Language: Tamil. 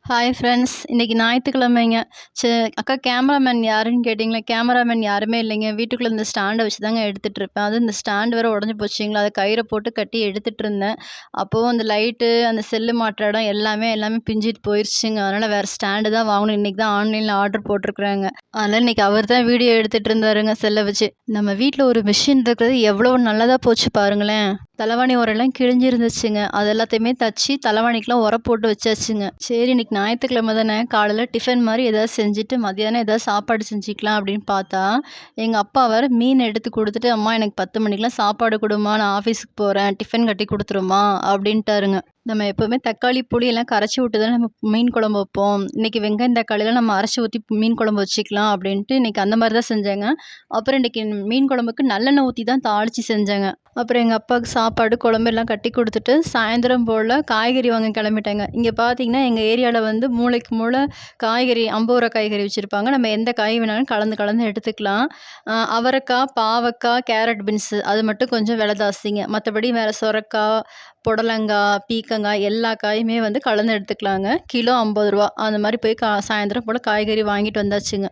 Hi friends. இன்னைக்கு ஞாயித்துக்கிழமைங்க. சே அக்கா கேமராமேன் யாருன்னு கேட்டிங்களா? கேமராமேன் யாருமே இல்லைங்க. வீட்டுக்குள்ள இந்த ஸ்டாண்ட வச்சு தாங்க எடுத்துட்டுருப்பேன். அதுவும் இந்த ஸ்டாண்ட் வேற உடஞ்சு போச்சுங்களா, அத கயிற போட்டு கட்டி எடுத்துட்டுருந்தேன். அப்போவும் அந்த லைட்டு, அந்த செல்லு மாட்டுற இடம் எல்லாமே பிஞ்சிட்டு போயிருச்சுங்க. அதனால வேற ஸ்டாண்டு தான் வாங்கணும். இன்னைக்கு தான் ஆன்லைன்ல ஆர்டர் போட்டிருக்கிறேங்க. அதனால இன்னைக்கு அவர் தான் வீடியோ எடுத்துட்டு இருந்தாருங்க செல்ல வச்சு. நம்ம வீட்ல ஒரு மிஷின் இருக்கிறது எவ்வளோ நல்லதா போச்சு பாருங்களேன். தலவாணி உரெல்லாம் கிழிஞ்சிருந்துச்சுங்க. அது எல்லாத்தையுமே தச்சு தலவாணிக்கெல்லாம் உர போட்டு வச்சாச்சுங்க. சரி இன்னைக்கு ஞாயித்துக்கிழமை தானே, காலையில டிஃபன் மாதிரி ஏதாவது செஞ்சுட்டு மதியானம் ஏதாவது சாப்பாடு செஞ்சுக்கலாம் அப்படின்னு பார்த்தா, எங்கள் அப்பா வேற மீன் எடுத்து கொடுத்துட்டு, அம்மா எனக்கு 10 மணிக்கெலாம் சாப்பாடு கொடுமா, நான் ஆஃபீஸுக்கு போகிறேன், டிஃபன் கட்டி கொடுத்துருமா அப்படின்ட்டாருங்க. நம்ம எப்போவுமே தக்காளி புளி எல்லாம் கரைச்சி விட்டு தான் நம்ம மீன் குழம்பு வைப்போம். இன்னைக்கு வெங்காயம் தக்காளிலாம் நம்ம அரைச்சி ஊற்றி மீன் குழம்பு வச்சுக்கலாம் அப்படின்ட்டு இன்னைக்கு அந்த மாதிரி தான் செஞ்சேங்க. அப்புறம் இன்னைக்கு மீன் குழம்புக்கு நல்லெண்ணெய் ஊற்றி தான் தாளித்து செஞ்சேங்க. அப்புறம் எங்கள் அப்பாவுக்கு சாப்பாடு குழம்பு எல்லாம் கட்டி கொடுத்துட்டு சாயந்தரம் போல் காய்கறி வாங்க கிளம்பிட்டேங்க. இங்கே பார்த்தீங்கன்னா எங்கள் ஏரியாவில் வந்து மூளைக்கு மூளை காய்கறி 50 ரூபா காய்கறி வச்சுருப்பாங்க. நம்ம எந்த காய் வேணாலும் கலந்து கலந்து எடுத்துக்கலாம். அவரைக்காய், பாவக்காய், கேரட், பீன்ஸு அது மட்டும் கொஞ்சம் விலை ஜாஸ்திங்க. மற்றபடி வேறு சொரக்காய், புடலங்காய், பீர்க்கங்காய் எல்லா காயுமே வந்து கலந்து எடுத்துக்கலாங்க. கிலோ 50 ரூபா. அந்த மாதிரி போய் சாயந்தரம் போல் காய்கறி வாங்கிட்டு வந்தாச்சுங்க.